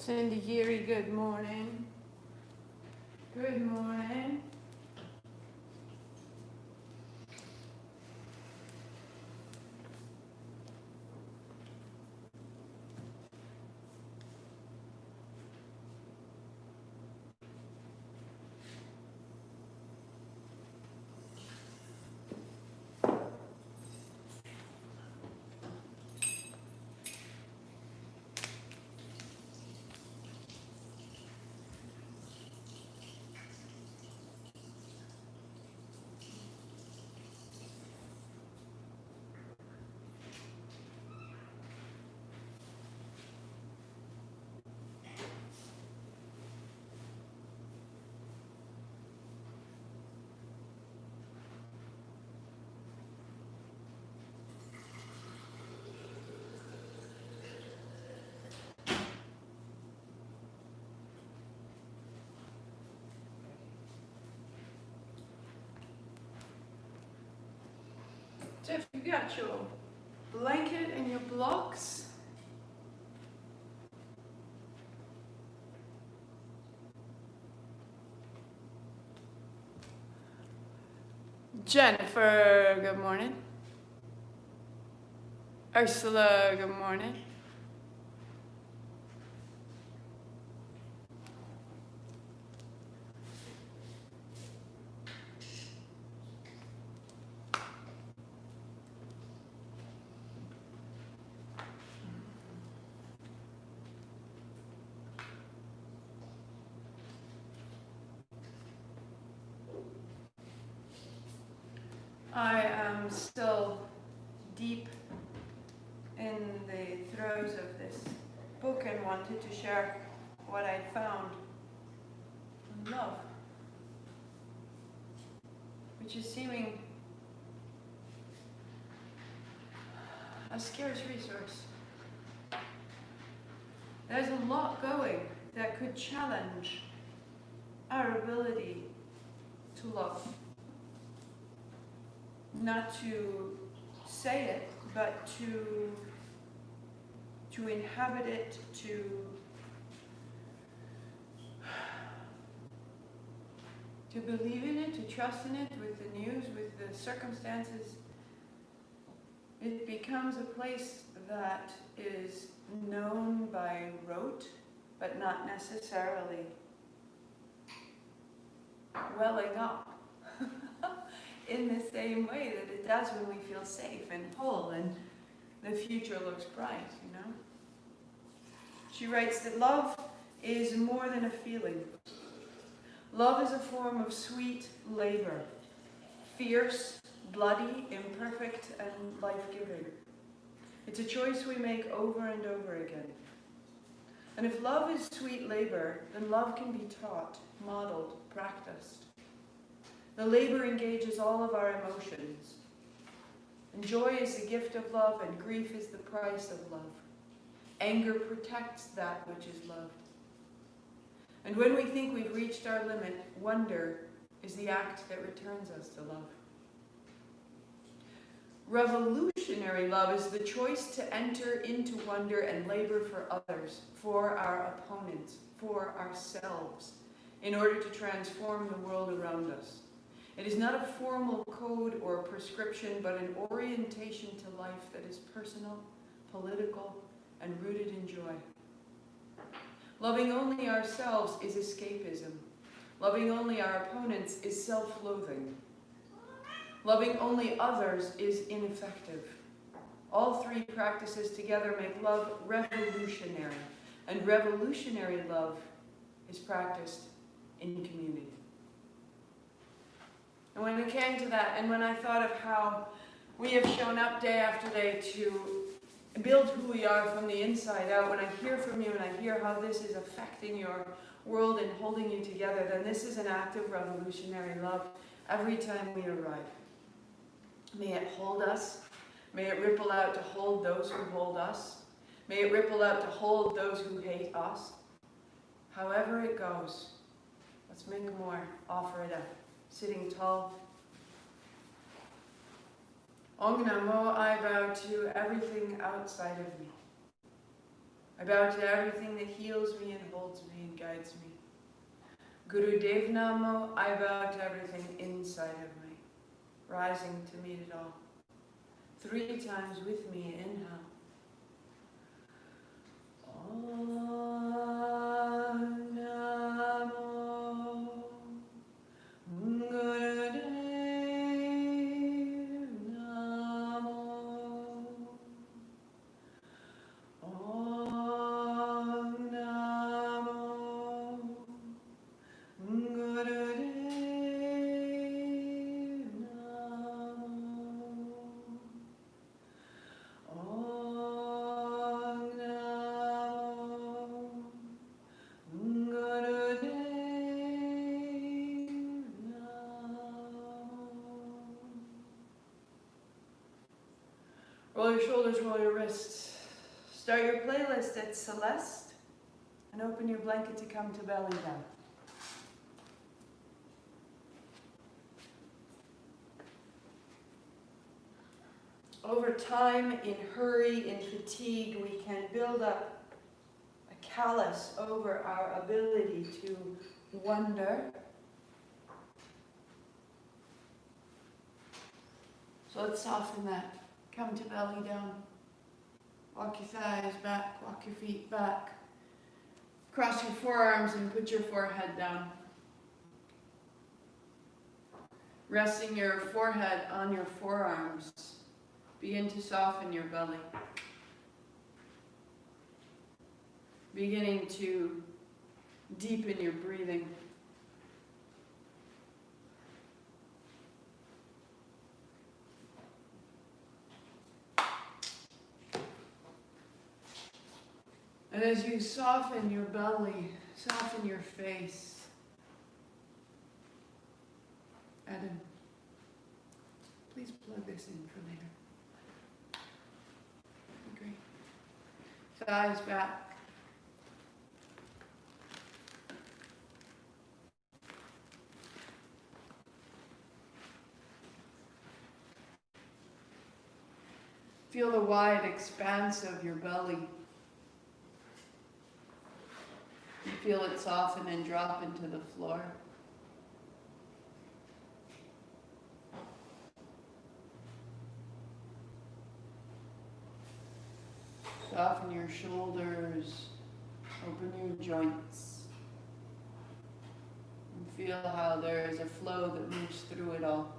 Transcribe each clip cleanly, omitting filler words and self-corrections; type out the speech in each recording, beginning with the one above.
Cindy Geary, good morning. Good morning. So if you got your blanket and your blocks, Jennifer, good morning. Ursula, good morning. I am still deep in the throes of this book and wanted to share what I found in love, which is seeming a scarce resource. There's a lot going that could challenge our ability to love. Not to say it, but to inhabit it, to believe in it, to trust in it, with the news, with the circumstances. It becomes a place that is known by rote, but not necessarily welling up in the same way that it does when we feel safe and whole and the future looks bright, you know? She writes that love is more than a feeling. Love is a form of sweet labor, fierce, bloody, imperfect, and life-giving. It's a choice we make over and over again. And if love is sweet labor, then love can be taught, modeled, practiced. The labor engages all of our emotions. And joy is the gift of love, and grief is the price of love. Anger protects that which is loved. And when we think we've reached our limit, wonder is the act that returns us to love. Revolutionary love is the choice to enter into wonder and labor for others, for our opponents, for ourselves, in order to transform the world around us. It is not a formal code or prescription, but an orientation to life that is personal, political, and rooted in joy. Loving only ourselves is escapism. Loving only our opponents is self-loathing. Loving only others is ineffective. All three practices together make love revolutionary, and revolutionary love is practiced in community. And when it came to that, and when I thought of how we have shown up day after day to build who we are from the inside out, when I hear from you and I hear how this is affecting your world and holding you together, then this is an act of revolutionary love every time we arrive. May it hold us. May it ripple out to hold those who hold us. May it ripple out to hold those who hate us. However it goes, let's make more. Offer it up. Sitting tall. Ong Namo, I bow to everything outside of me. I bow to everything that heals me and holds me and guides me. Guru Dev Namo, I bow to everything inside of me, rising to meet it all. 3 times with me, inhale. Om Namo Gurudev Namo. Om Namo Gurudev Namo. Om Namo Gurudev Namo. Roll your shoulders, roll your wrists. Start your playlist at Celeste and open your blanket to come to belly down. Over time, in hurry, in fatigue, we can build up a callus over our ability to wonder. So let's soften that. Come to belly down. Walk your thighs back, walk your feet back. Cross your forearms and put your forehead down. Resting your forehead on your forearms. Begin to soften your belly. Beginning to deepen your breathing. And as you soften your belly, soften your face. Adam, please plug this in for later. Great. Thighs back. Feel the wide expanse of your belly. You feel it soften and drop into the floor. Soften your shoulders, open your joints, and feel how there is a flow that moves through it all.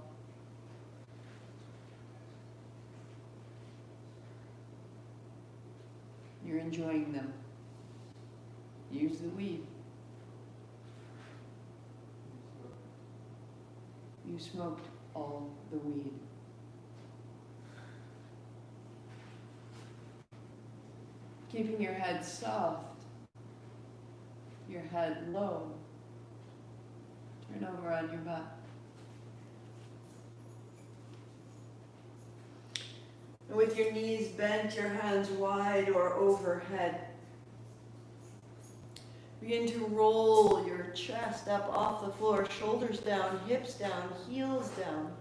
You're enjoying them. Use the weed. You smoked all the weed. Keeping your head soft, your head low. Turn over on your back. And with your knees bent, your hands wide or overhead. Begin to roll your chest up off the floor, shoulders down, hips down, heels down,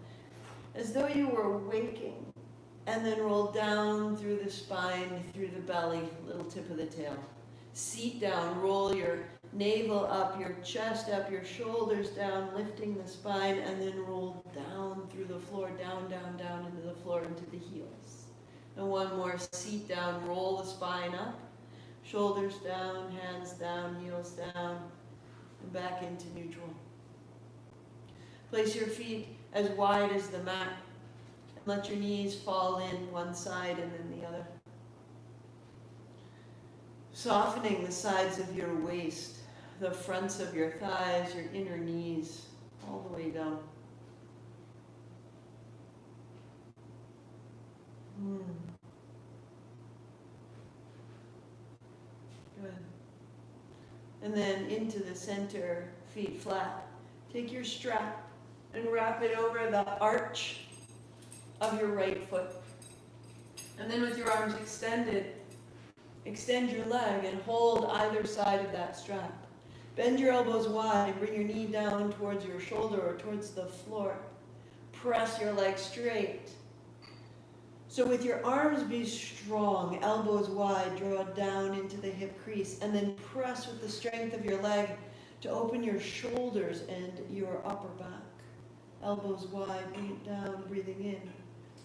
as though you were waking. And then roll down through the spine, through the belly, little tip of the tail. Seat down, roll your navel up, your chest up, your shoulders down, lifting the spine, and then roll down through the floor, down, down, down into the floor, into the heels. And one more, seat down, roll the spine up, shoulders down, hands down, heels down, and back into neutral. Place your feet as wide as the mat. Let your knees fall in one side and then the other. Softening the sides of your waist, the fronts of your thighs, your inner knees, all the way down. Good. And then into the center, feet flat. Take your strap and wrap it over the arch of your right foot. And then with your arms extended, extend your leg and hold either side of that strap. Bend your elbows wide and bring your knee down towards your shoulder or towards the floor. Press your leg straight. So with your arms, be strong, elbows wide, draw down into the hip crease, and then press with the strength of your leg to open your shoulders and your upper back. Elbows wide, breathe down, breathing in,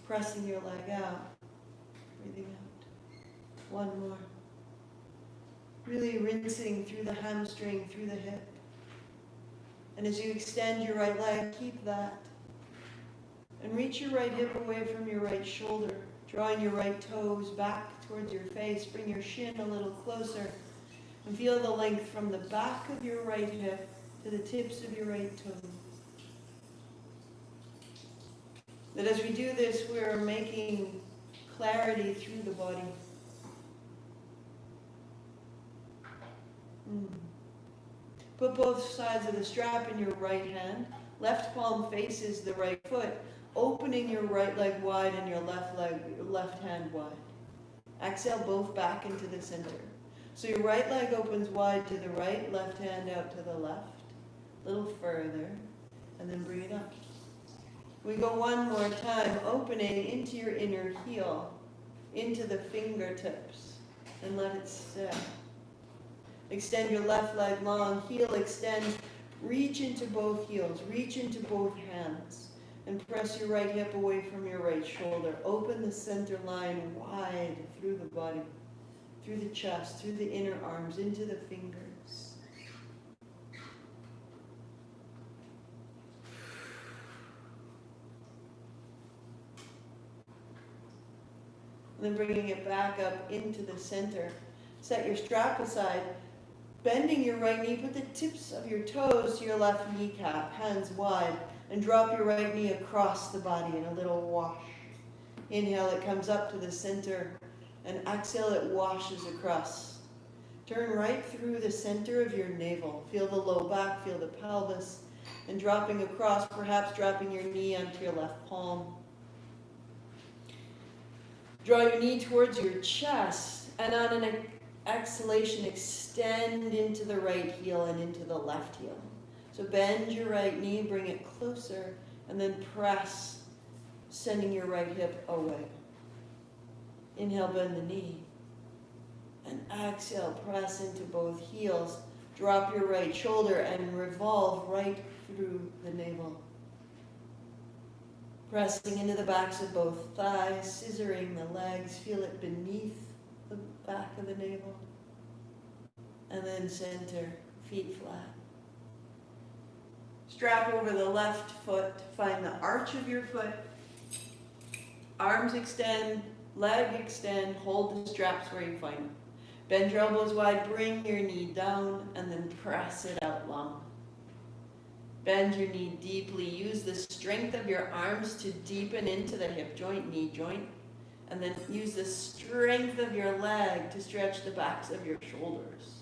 pressing your leg out, breathing out. One more. Really rinsing through the hamstring, through the hip. And as you extend your right leg, keep that. And reach your right hip away from your right shoulder, drawing your right toes back towards your face. Bring your shin a little closer and feel the length from the back of your right hip to the tips of your right toes. That as we do this, we're making clarity through the body. Put both sides of the strap in your right hand. Left palm faces the right foot, opening your right leg wide and your left hand wide. Exhale both back into the center. So your right leg opens wide to the right, left hand out to the left, a little further, and then bring it up. We go one more time, opening into your inner heel, into the fingertips, and let it sit. Extend your left leg long, heel extends, reach into both heels, reach into both hands, and press your right hip away from your right shoulder. Open the center line wide through the body, through the chest, through the inner arms, into the fingers. And then bringing it back up into the center. Set your strap aside. Bending your right knee, put the tips of your toes to your left kneecap, hands wide, and drop your right knee across the body in a little wash. Inhale, it comes up to the center, and exhale, it washes across. Turn right through the center of your navel. Feel the low back, feel the pelvis, and dropping across, perhaps dropping your knee onto your left palm. Draw your knee towards your chest, and on an exhalation, extend into the right heel and into the left heel. So bend your right knee, bring it closer, and then press, sending your right hip away. Inhale, bend the knee. And exhale, press into both heels. Drop your right shoulder and revolve right through the navel. Pressing into the backs of both thighs, scissoring the legs. Feel it beneath the back of the navel. And then center, feet flat. Strap over the left foot, find the arch of your foot. Arms extend, leg extend, hold the straps where you find them. Bend your elbows wide, bring your knee down, and then press it out long. Bend your knee deeply. Use the strength of your arms to deepen into the hip joint, knee joint. And then use the strength of your leg to stretch the backs of your shoulders.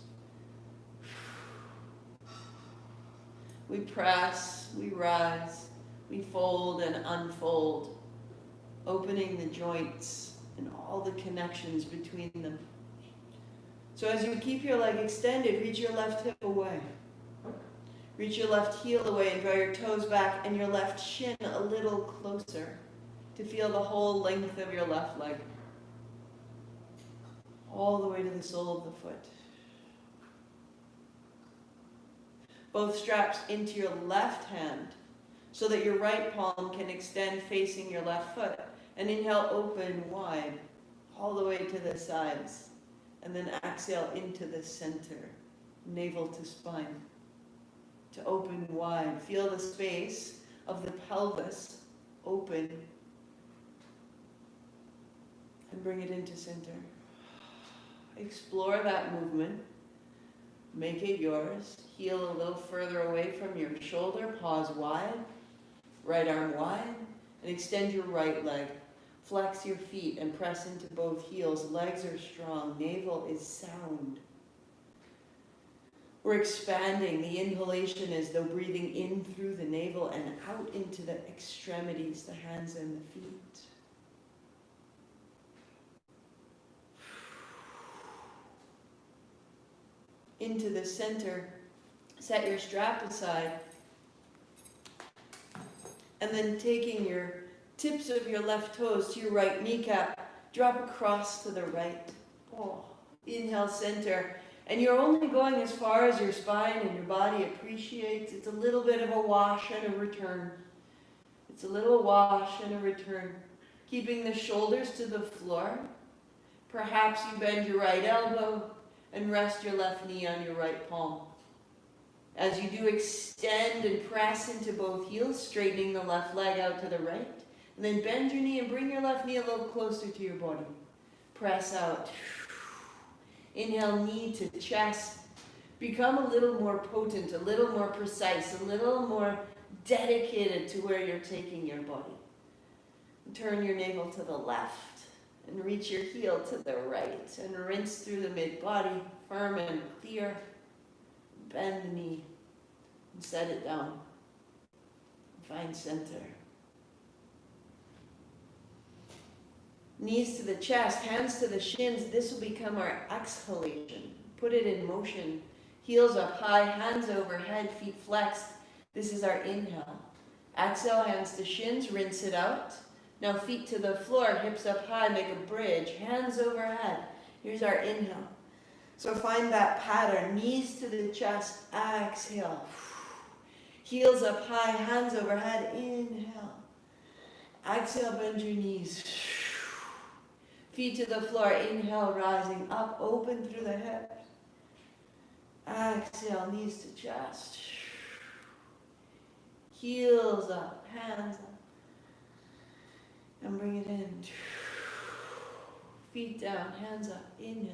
We press, we rise, we fold and unfold, opening the joints and all the connections between them. So as you keep your leg extended, reach your left hip away. Reach your left heel away and draw your toes back and your left shin a little closer to feel the whole length of your left leg, all the way to the sole of the foot. Both straps into your left hand so that your right palm can extend facing your left foot. And inhale, open wide, all the way to the sides. And then exhale into the center, navel to spine. To open wide. Feel the space of the pelvis open. And bring it into center. Explore that movement. Make it yours. Heel a little further away from your shoulder. Pause wide. Right arm wide. And extend your right leg. Flex your feet and press into both heels. Legs are strong. Navel is sound. We're expanding. The inhalation is though breathing in through the navel and out into the extremities, the hands and the feet. Into the center, set your strap aside, and then taking your Tips of your left toes to your right kneecap. Drop across to the right. Oh. Inhale, center. And you're only going as far as your spine and your body appreciates. It's a little bit of a wash and a return. It's a little wash and a return. Keeping the shoulders to the floor. Perhaps you bend your right elbow and rest your left knee on your right palm. As you do, extend and press into both heels, straightening the left leg out to the right. And then bend your knee and bring your left knee a little closer to your body. Press out. Inhale, knee to chest. Become a little more potent, a little more precise, a little more dedicated to where you're taking your body. Turn your navel to the left and reach your heel to the right and rinse through the mid-body, firm and clear. Bend the knee and set it down. Find center. Knees to the chest, hands to the shins. This will become our exhalation. Put it in motion. Heels up high, hands overhead, feet flexed. This is our inhale. Exhale, hands to shins, rinse it out. Now feet to the floor, hips up high, make a bridge, hands overhead. Here's our inhale. So find that pattern. Knees to the chest, exhale. Heels up high, hands overhead, inhale. Exhale, bend your knees. Feet to the floor, inhale, rising up, open through the hips. Exhale, knees to chest. Heels up, hands up. And bring it in. Feet down, hands up, inhale.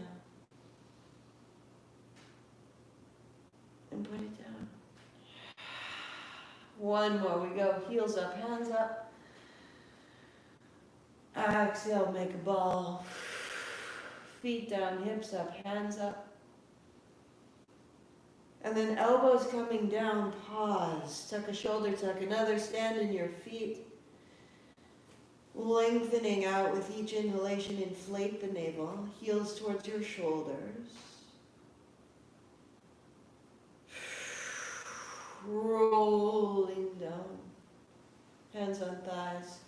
And put it down. One more, we go. Heels up, hands up. Exhale, make a ball. Feet down, hips up, hands up. And then elbows coming down, pause. Tuck a shoulder, tuck another, stand in your feet. Lengthening out with each inhalation, inflate the navel, heels towards your shoulders. Rolling down, hands on thighs.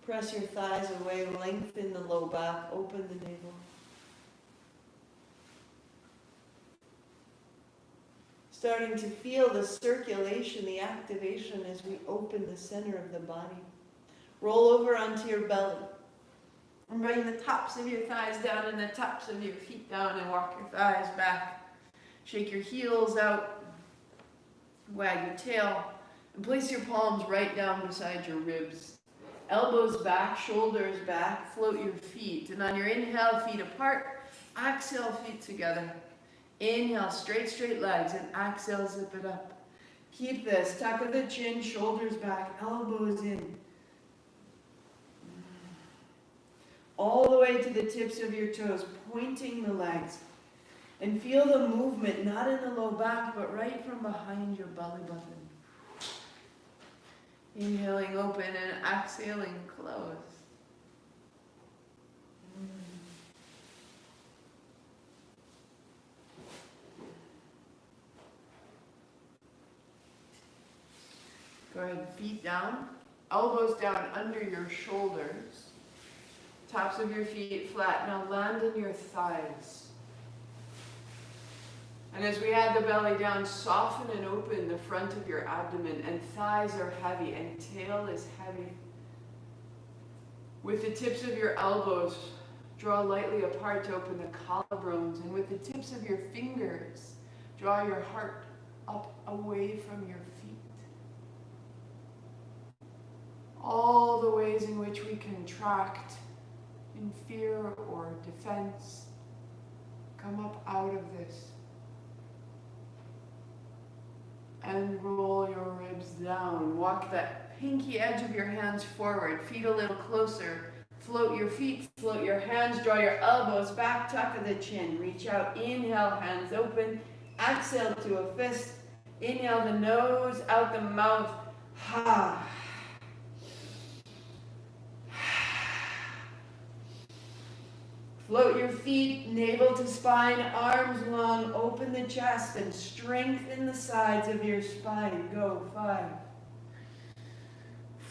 Press your thighs away, lengthen the low back, open the navel. Starting to feel the circulation, the activation as we open the center of the body. Roll over onto your belly. And bring the tops of your thighs down and the tops of your feet down and walk your thighs back. Shake your heels out. Wag your tail. And place your palms right down beside your ribs. Elbows back, shoulders back, float your feet. And on your inhale, feet apart. Exhale, feet together. Inhale, straight legs. And exhale, zip it up. Keep this. Tuck of the chin, shoulders back, elbows in. All the way to the tips of your toes, pointing the legs. And feel the movement, not in the low back, but right from behind your belly button. Inhaling, open, and exhaling, close. Go ahead, feet down, elbows down under your shoulders. Tops of your feet flat. Now land in your thighs. And as we add the belly down, soften and open the front of your abdomen. And thighs are heavy and tail is heavy. With the tips of your elbows, draw lightly apart to open the collarbones. And with the tips of your fingers, draw your heart up away from your feet. All the ways in which we contract in fear or defense, come up out of this. And roll your ribs down. Walk that pinky edge of your hands forward, feet a little closer. Float your feet, float your hands, draw your elbows back, tuck of the chin. Reach out, inhale, hands open. Exhale to a fist. Inhale the nose, out the mouth. Ha. Float your feet, navel to spine, arms long, open the chest and strengthen the sides of your spine. Go, 5,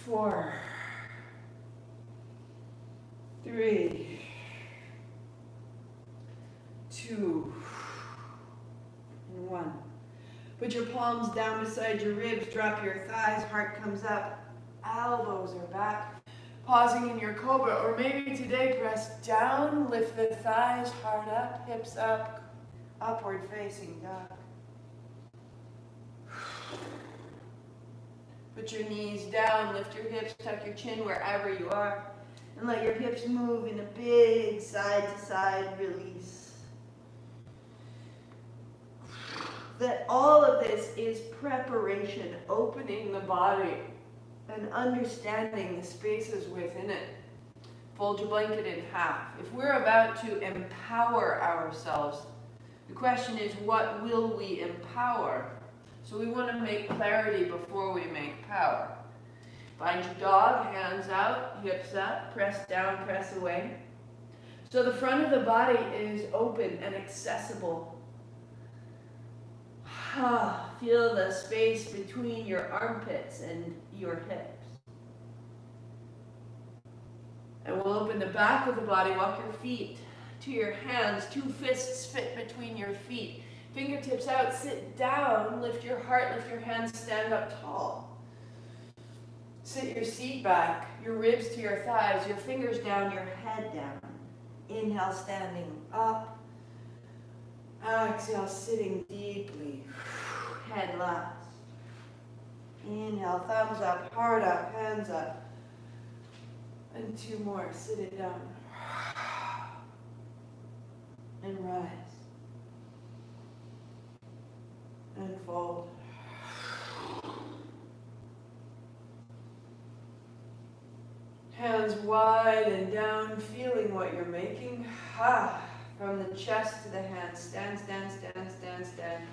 4, 3, 2, and 1. Put your palms down beside your ribs, drop your thighs, heart comes up, elbows are back. Pausing in your cobra, or maybe today press down, lift the thighs, heart up, hips up, upward facing dog. Put your knees down, lift your hips, tuck your chin wherever you are, and let your hips move in a big side-to-side release. That all of this is preparation, opening the body and understanding the spaces within it. Fold your blanket in half. If we're about to empower ourselves, the question is, what will we empower? So we want to make clarity before we make power. Find your dog, hands out, hips up, press down, press away. So the front of the body is open and accessible. Feel the space between your armpits and your hips. And we'll open the back of the body, walk your feet to your hands, 2 fists fit between your feet. Fingertips out, sit down, lift your heart, lift your hands, stand up tall. Sit your seat back, your ribs to your thighs, your fingers down, your head down. Inhale, standing up. Exhale, sitting deeply. Head last. Inhale, thumbs up, heart up, hands up. And 2 more, sit it down. And rise. And fold. Hands wide and down, feeling what you're making. From the chest to the hands. Stand, stand, stand, stand, stand.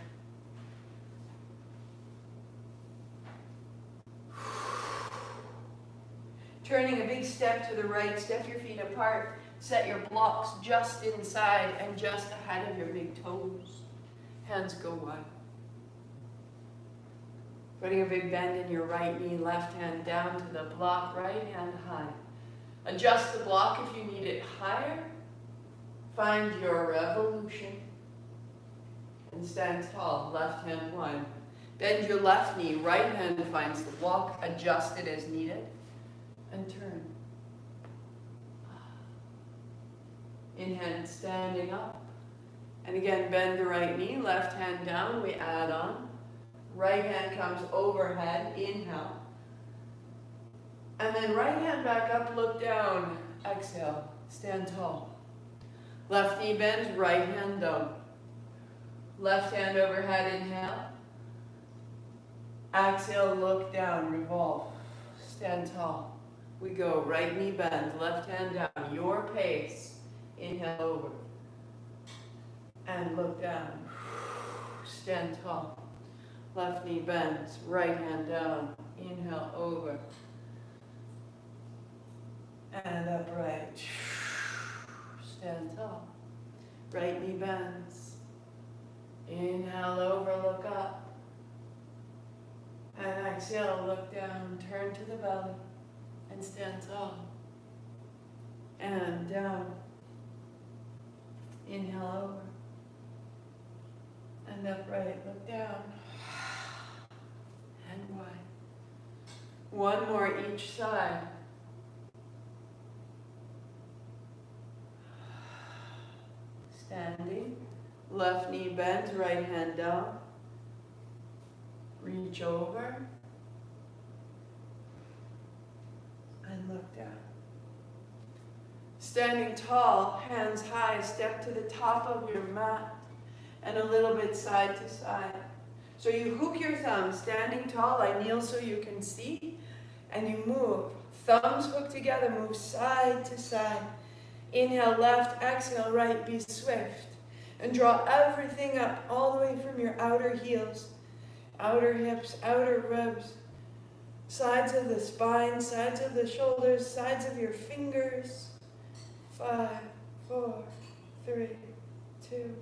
Turning a big step to the right, step your feet apart. Set your blocks just inside and just ahead of your big toes. Hands go wide. Putting a big bend in your right knee, left hand down to the block, right hand high. Adjust the block if you need it higher. Find your revolution. And stand tall, left hand wide. Bend your left knee, right hand finds the block, adjust it as needed, and turn. Inhale, standing up. And again, bend the right knee, left hand down, we add on. Right hand comes overhead, inhale. And then right hand back up, look down, exhale, stand tall. Left knee bends, right hand down. Left hand overhead, inhale. Exhale, look down, revolve, stand tall. We go, right knee bends, left hand down, your pace. Inhale over. And look down, stand tall. Left knee bends, right hand down, inhale over. And upright. Stand tall. Right knee bends. Inhale over, look up. And exhale, look down, turn to the belly. And stand tall. And down. Inhale over. And upright, look down. And wide. One more each side. Standing, left knee bends, right hand down. Reach over. And look down. Standing tall, hands high, step to the top of your mat and a little bit side to side. So you hook your thumbs, standing tall, I kneel so you can see, and you move. Thumbs hooked together, move side to side. Inhale left, exhale right, be swift. And draw everything up all the way from your outer heels, outer hips, outer ribs, sides of the spine, sides of the shoulders, sides of your fingers. 5, 4, 3, 2,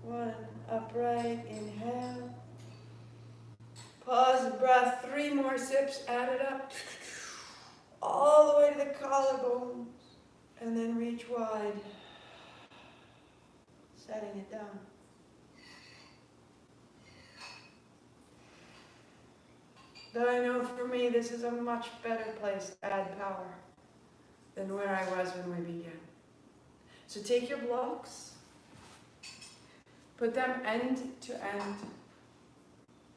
1. Upright, inhale. Pause the breath, 3 more sips, add it up. All the way to the collarbones. And then reach wide, setting it down. Though I know for me this is a much better place to add power than where I was when we began. So take your blocks, put them end to end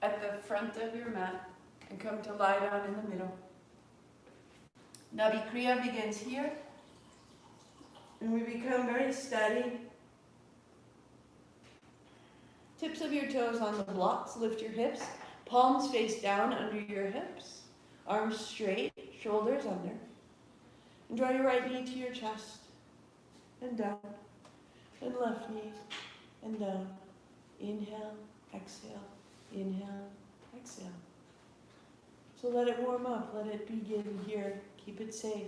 at the front of your mat and come to lie down in the middle. Nabhi kriya begins here, and we become very steady. Tips of your toes on the blocks, lift your hips, palms face down under your hips, arms straight, shoulders under. And draw your right knee to your chest, and down, and left knee, and down. Inhale, exhale, inhale, exhale. So let it warm up, let it begin here. Keep it safe.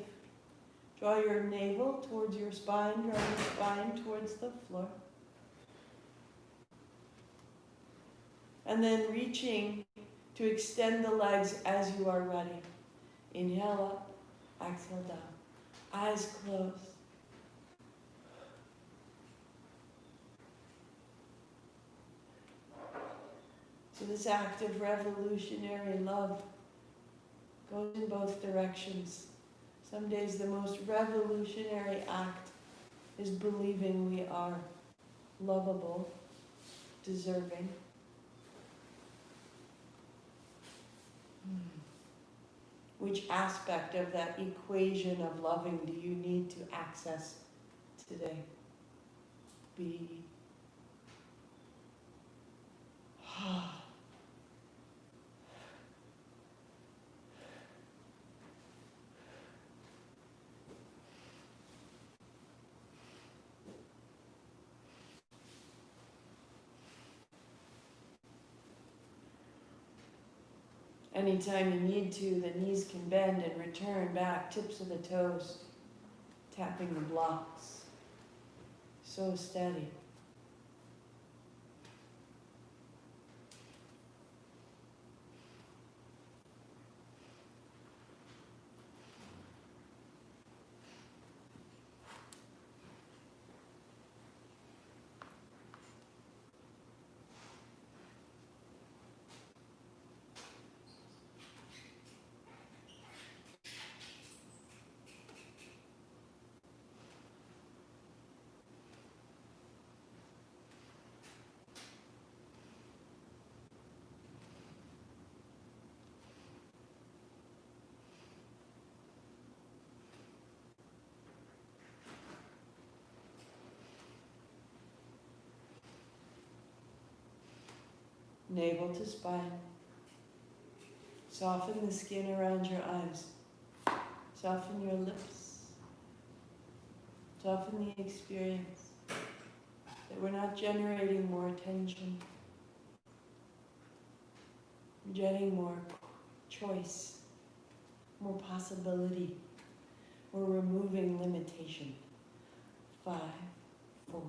Draw your navel towards your spine, draw your spine towards the floor. And then reaching to extend the legs as you are ready. Inhale up, exhale down. Eyes closed. So this act of revolutionary love goes in both directions. Some days the most revolutionary act is believing we are lovable, deserving. Which aspect of that equation of loving do you need to access today? Be. Anytime you need to, the knees can bend and return back, tips of the toes, tapping the blocks. So steady. Navel to spine. Soften the skin around your eyes. Soften your lips. Soften the experience that we're not generating more tension. We're getting more choice, more possibility. We're removing limitation. 5, 4,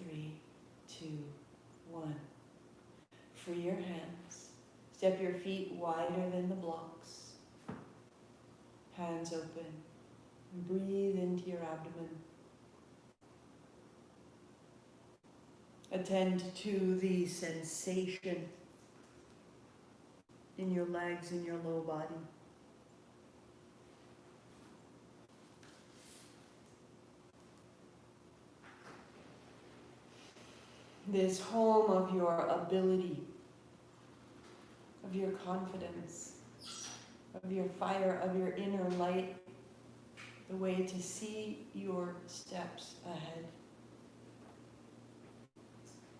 3, 2, 1. Free your hands. Step your feet wider than the blocks. Hands open. And breathe into your abdomen. Attend to the sensation in your legs, in your low body. This home of your ability, of your confidence, of your fire, of your inner light, the way to see your steps ahead.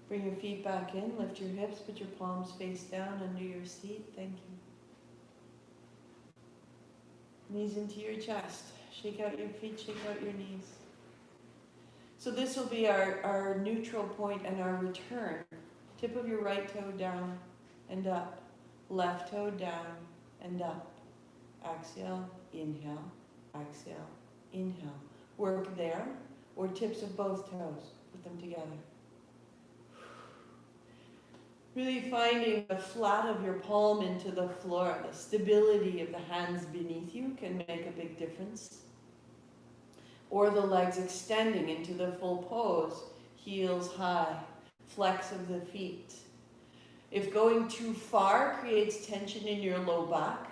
Bring your feet back in, lift your hips, put your palms face down under your seat. Thank you. Knees into your chest. Shake out your feet, shake out your knees. So this will be our neutral point and our return. Tip of your right toe down and up. Left toe down and up. Exhale, inhale, exhale, inhale. Work there, or tips of both toes. Put them together. Really finding the flat of your palm into the floor. The stability of the hands beneath you can make a big difference. Or the legs extending into the full pose, heels high, flex of the feet. If going too far creates tension in your low back,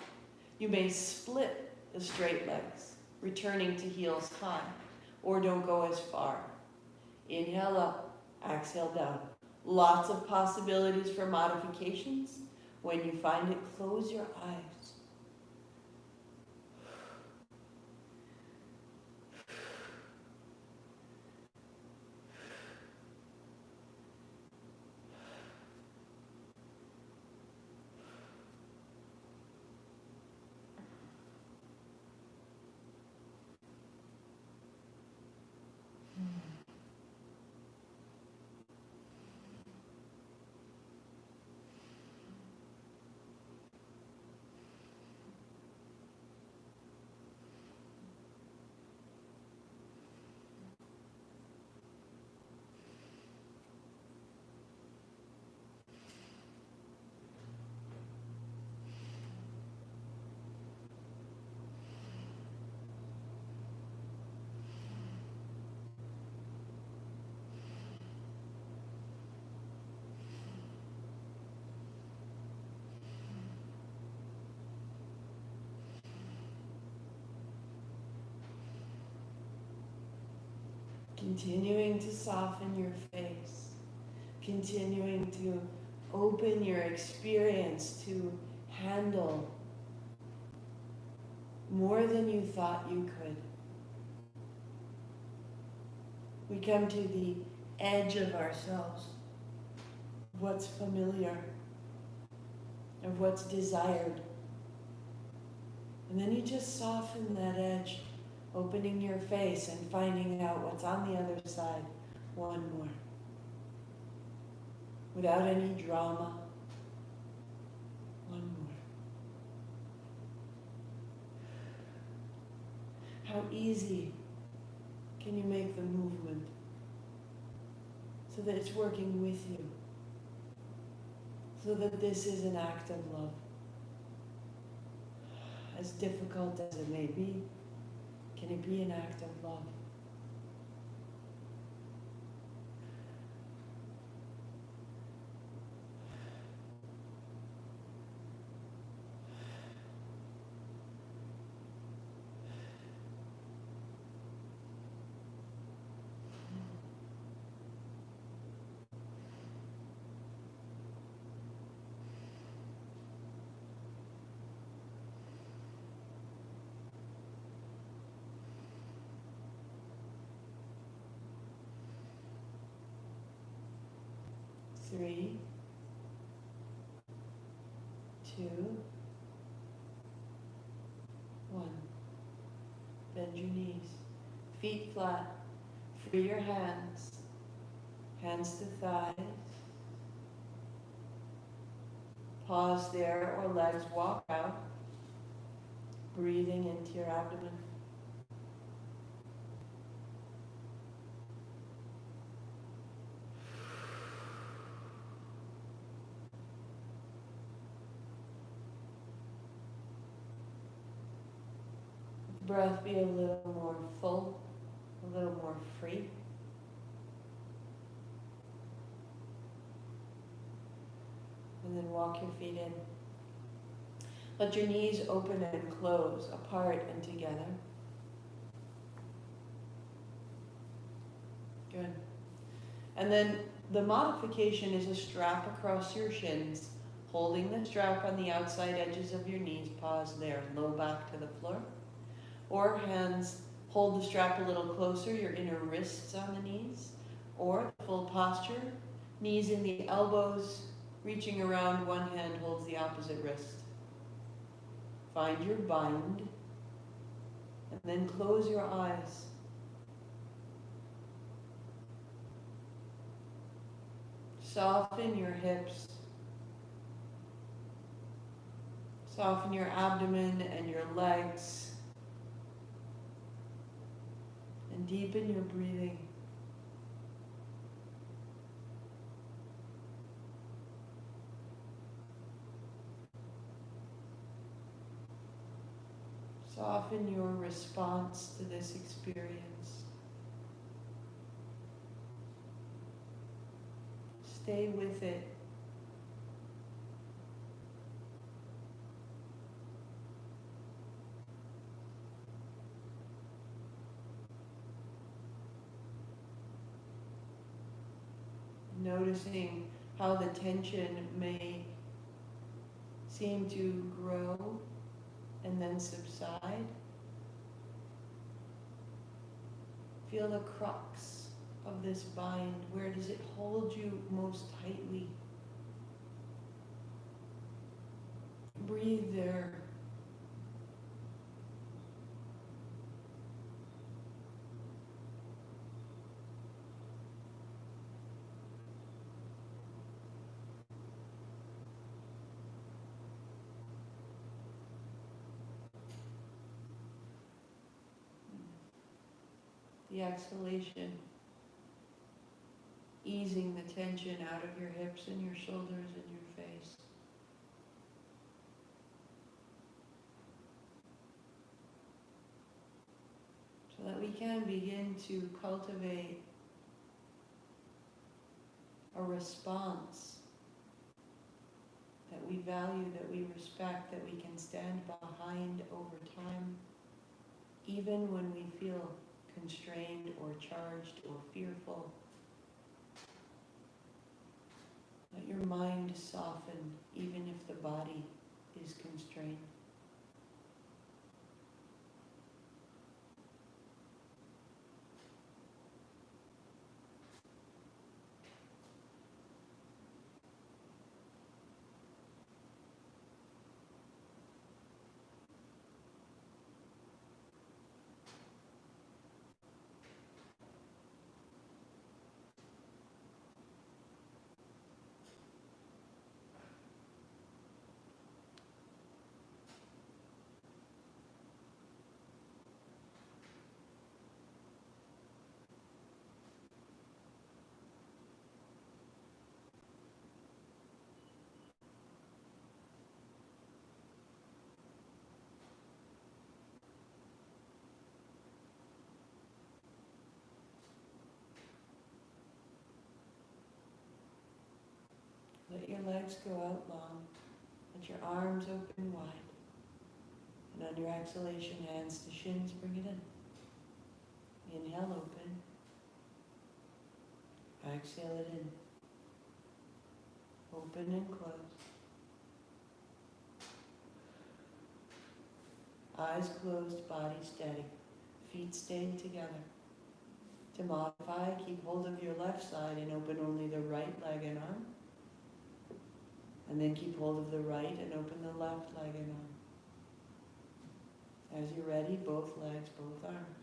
you may split the straight legs, returning to heels high, or don't go as far. Inhale up, exhale down. Lots of possibilities for modifications. When you find it, close your eyes. Continuing to soften your face, continuing to open your experience to handle more than you thought you could. We come to the edge of ourselves, of what's familiar, of what's desired. And then you just soften that edge, opening your face and finding out what's on the other side. One more. Without any drama. One more. How easy can you make the movement so that it's working with you? So that this is an act of love. As difficult as it may be, can it be an act of love? Three, two, one. Bend your knees, feet flat, free your hands, hands to thighs. Pause there or legs walk out, breathing into your abdomen. Breath be a little more full, a little more free. And then walk your feet in. Let your knees open and close, apart and together. Good. And then the modification is a strap across your shins, holding the strap on the outside edges of your knees. Pause there, low back to the floor. Or hands hold the strap a little closer, your inner wrists on the knees. Or full posture, knees in the elbows, reaching around, one hand holds the opposite wrist. Find your bind, and then close your eyes. Soften your hips. Soften your abdomen and your legs. And deepen your breathing. Soften your response to this experience. Stay with it. Noticing how the tension may seem to grow and then subside. Feel the crux of this bind. Where does it hold you most tightly? Breathe there. The exhalation, easing the tension out of your hips and your shoulders and your face. So that we can begin to cultivate a response that we value, that we respect, that we can stand behind over time, even when we feel constrained or charged or fearful. Let your mind soften even if the body is constrained. Let your legs go out long. Let your arms open wide. And on your exhalation, hands to shins, bring it in. Inhale, open. Exhale it in. Open and close. Eyes closed, body steady. Feet staying together. To modify, keep hold of your left side and open only the right leg and arm. And then keep hold of the right and open the left leg and arm. As you're ready, both legs, both arms.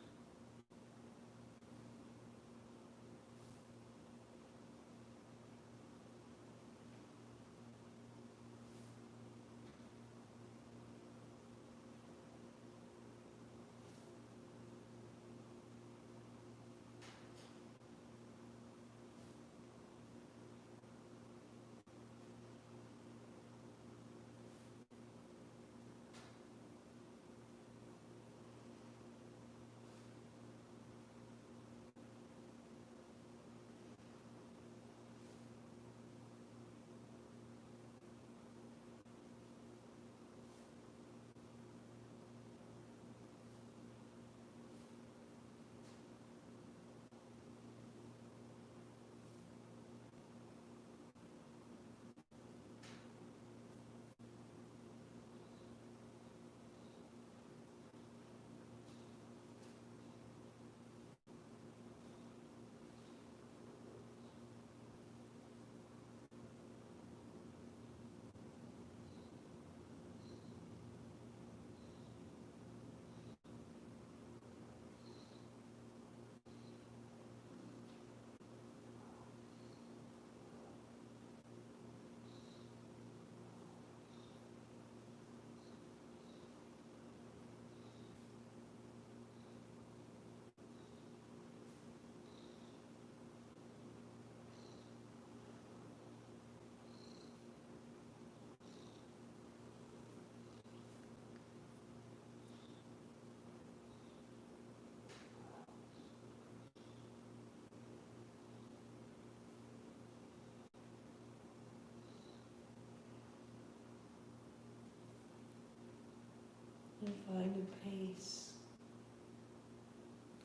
Find a pace,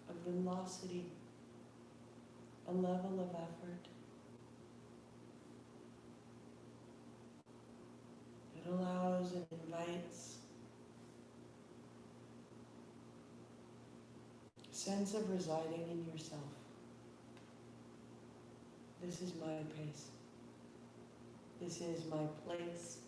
a velocity, a level of effort that allows and invites a sense of residing in yourself. This is my pace. This is my place.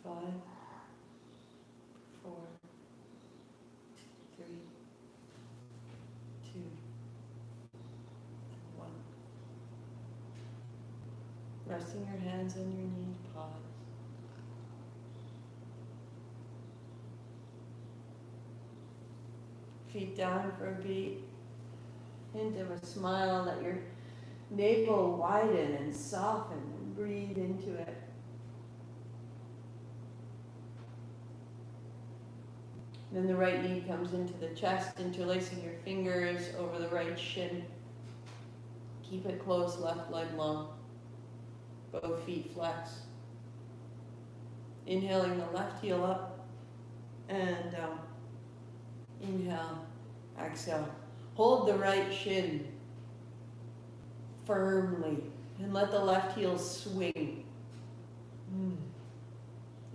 For 5, 4, 3, 2, 1. Resting your hands on your knees, pause. Feet down for a beat. Hint of a smile, let your navel widen and soften and breathe into it. Then the right knee comes into the chest, interlacing your fingers over the right shin. Keep it close, left leg long. Both feet flex. Inhaling the left heel up and down. Inhale, exhale. Hold the right shin firmly and let the left heel swing.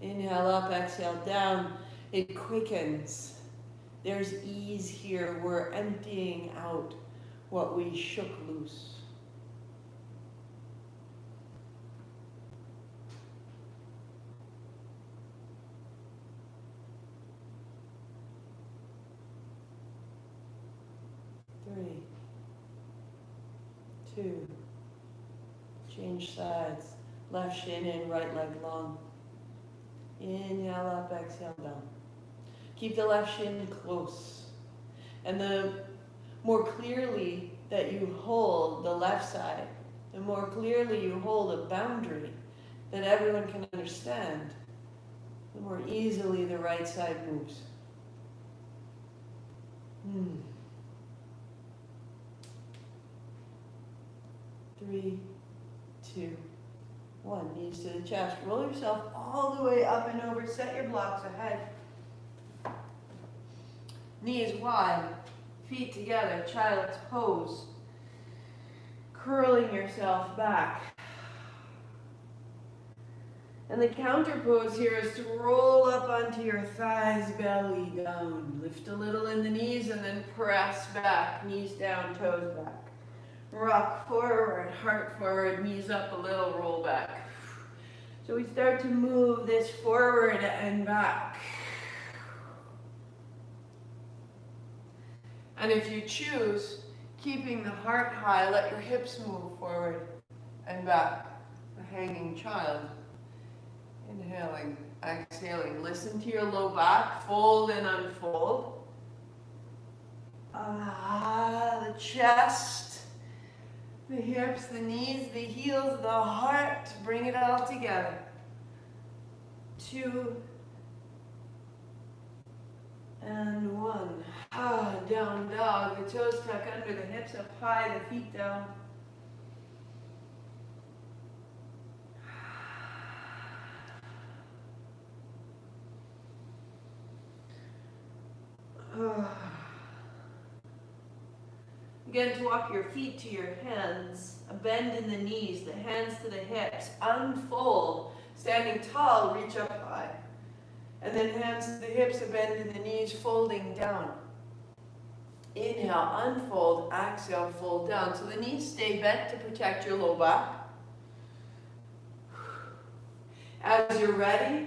Inhale up, exhale down. It quickens. There's ease here. We're emptying out what we shook loose. Three, 2, change sides. Left shin in, right leg long. Inhale up, exhale down. Keep the left shin close. And the more clearly that you hold the left side, the more clearly you hold a boundary that everyone can understand, the more easily the right side moves. 3, 2, 1. Knees to the chest. Roll yourself all the way up and over. Set your blocks ahead. Knees wide. Feet together. Child's pose. Curling yourself back. And the counter pose here is to roll up onto your thighs, belly down. Lift a little in the knees and then press back. Knees down, toes back. Rock forward, heart forward, knees up a little, roll back. So we start to move this forward and back. And if you choose, keeping the heart high, let your hips move forward and back. A hanging child. Inhaling, exhaling. Listen to your low back, fold and unfold. The chest, the hips, the knees, the heels, the heart. Bring it all together. 2 and 1. Down dog. The toes tuck under, the hips up high, the feet down. Again, to walk your feet to your hands, a bend in the knees, the hands to the hips, unfold, standing tall, reach up high. And then hands to the hips, a bend in the knees, folding down. Inhale, unfold, exhale, fold down. So the knees stay bent to protect your low back. As you're ready,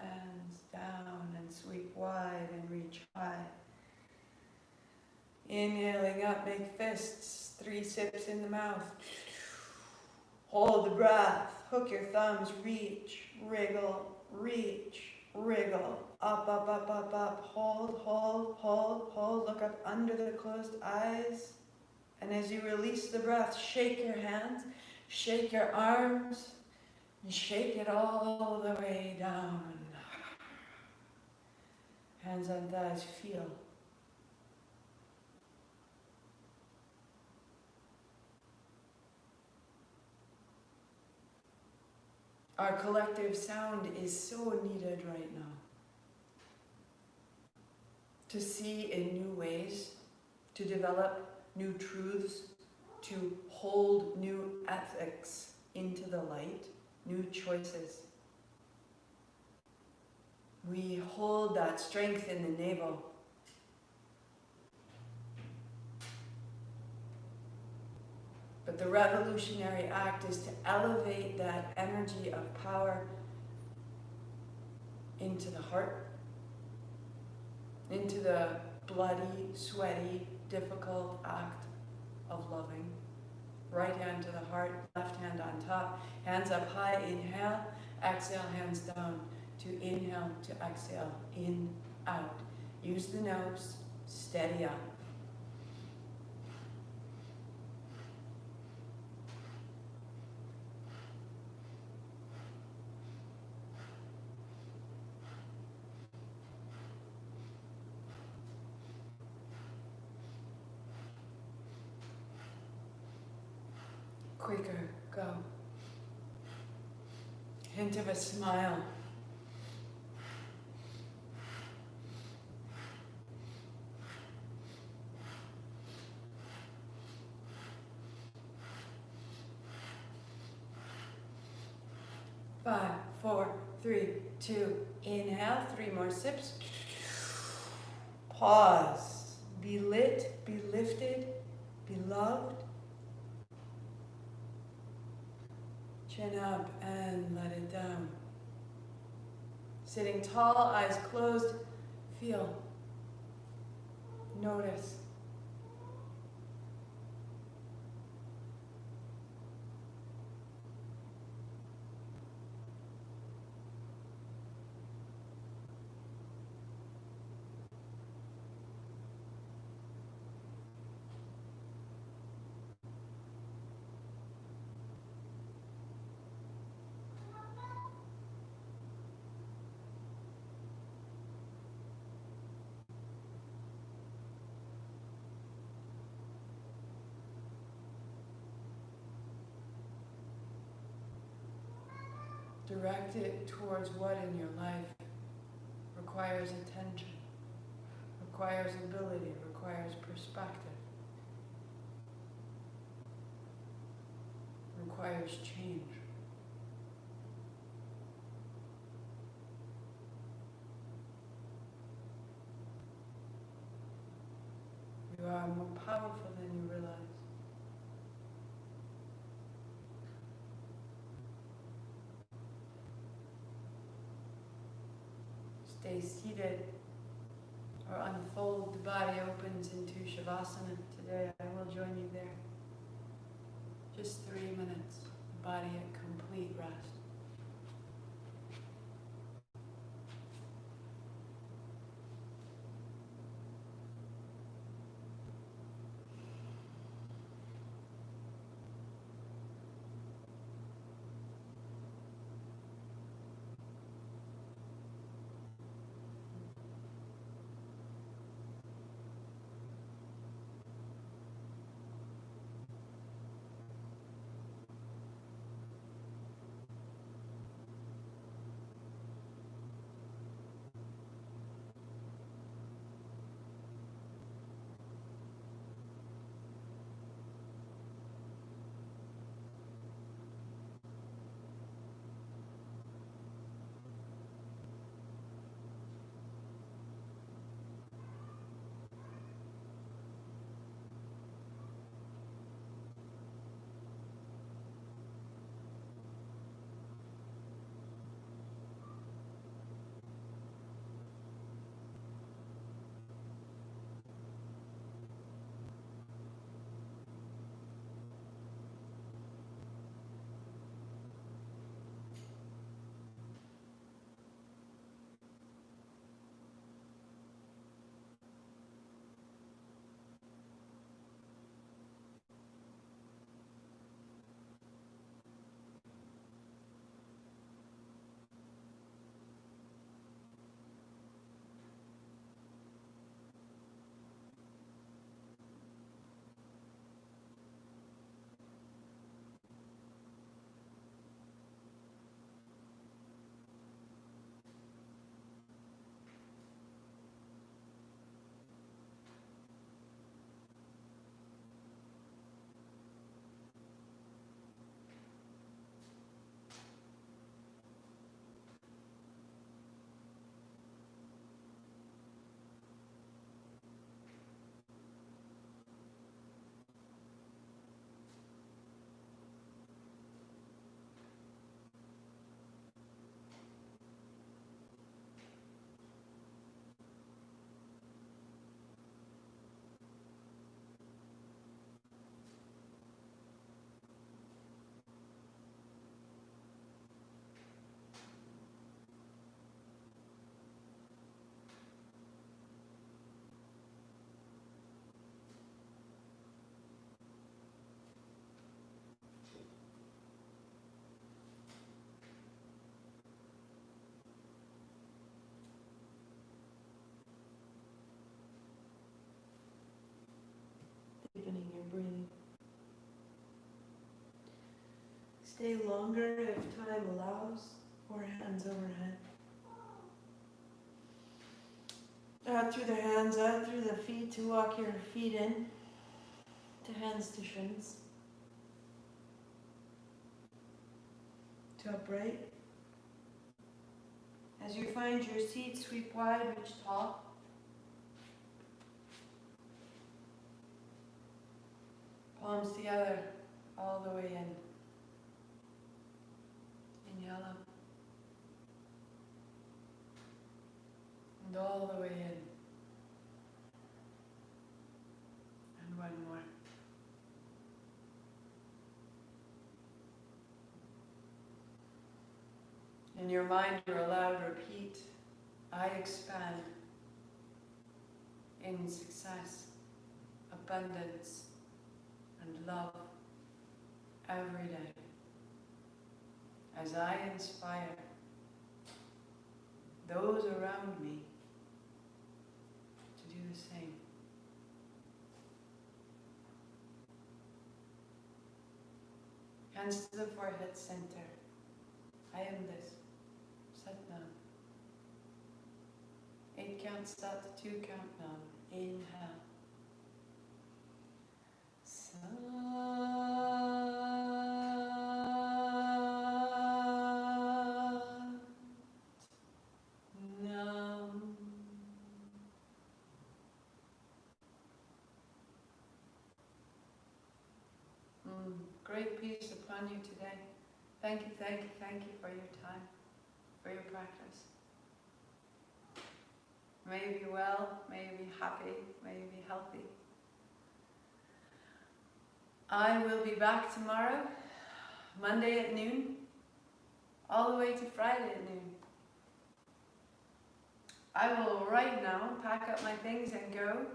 Hands down and sweep wide and reach high. Inhaling up, make fists, 3 sips in the mouth. Hold the breath, hook your thumbs, reach, wriggle, reach, wriggle, up, up, up, up, up, hold, hold, hold, hold, look up under the closed eyes. And as you release the breath, shake your hands, shake your arms, and shake it all the way down. Hands on thighs, feel. Our collective sound is so needed right now. To see in new ways, to develop new truths, to hold new ethics into the light, new choices. We hold that strength in the navel. But the revolutionary act is to elevate that energy of power into the heart, into the bloody, sweaty, difficult act of loving. Right hand to the heart, left hand on top, hands up high, inhale, exhale, hands down, to inhale, to exhale, in, out. Use the nose, steady up. Quicker, go. Hint of a smile. Five, four, three, two, inhale, 3 more sips. Pause. Be lit, be lifted, be loved. Chin up and let it down. Sitting tall, eyes closed, feel, notice. Direct it towards what in your life requires attention, requires ability, requires perspective, requires change. You are more powerful than you realize. Stay seated or unfold. The body opens into Shavasana. Today I will join you there. Just 3 minutes. The body at complete rest. Deepening your breathing. Stay longer if time allows, or hands overhead. Out through the hands, out through the feet to walk your feet in, to hands to shins, to upright. As you find your seat, sweep wide, reach tall. Palms together, all the way in. Inhale up. And all the way in. And one more. In your mind, you're allowed to repeat, I expand in success, abundance, and love every day. As I inspire those around me to do the same. Hands to the forehead center. I am this. Sat Nam. 8 count Sat, 2 count Nam. Inhale. Sat Nam. Great peace upon you today. Thank you, thank you, thank you for your time, for your practice. May you be well, may you be happy, may you be healthy. I will be back tomorrow, Monday at noon, all the way to Friday at noon. I will right now pack up my things and go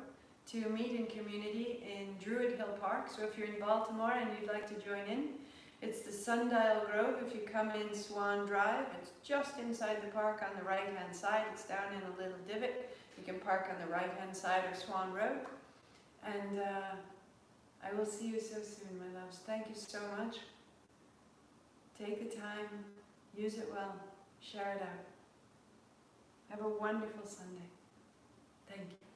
to a meeting community in Druid Hill Park. So if you're in Baltimore and you'd like to join in, it's the Sundial Grove. If you come in Swan Drive, it's just inside the park on the right-hand side. It's down in a little divot. You can park on the right-hand side of Swan Road. And I will see you so soon, my loves. Thank you so much. Take the time, use it well, share it out. Have a wonderful Sunday. Thank you.